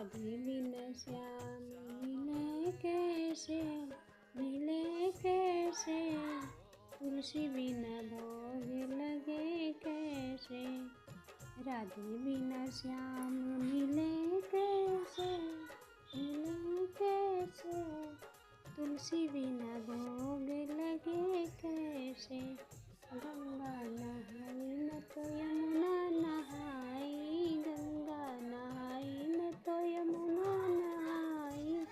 राधे बिना श्याम मिले कैसे, मिले कैसे, तुलसी बिना भोग लगे कैसे। राधे बिना श्याम मिले कैसे, मिले कैसे, तुलसी बिना भोग लगे कैसे। गंगा नहाई न तो यमुना नहाई, गंगा नहाई न तो यमुना नहाई।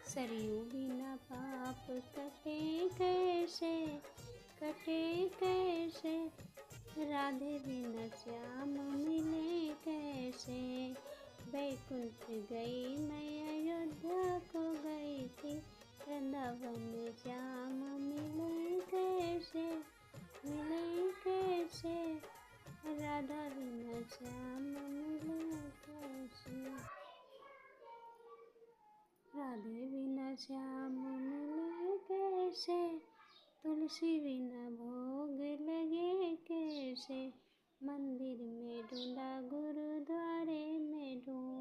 सरयू बिना पाप कटे कैसे, कटे कैसे। राधे बिना श्याम मिले कैसे। बैकुंठ गई मैं अयोध्या को गई थी, वृंदावन श्याम मिले कैसे, मिले कैसे। राधा बिना श्याम मिले कैसे। राधे बिना श्याम मिले कैसे, तुलसी बिना भोग लगे कैसे। मंदिर में ढूंढा गुरुद्वारे में ढूंढा,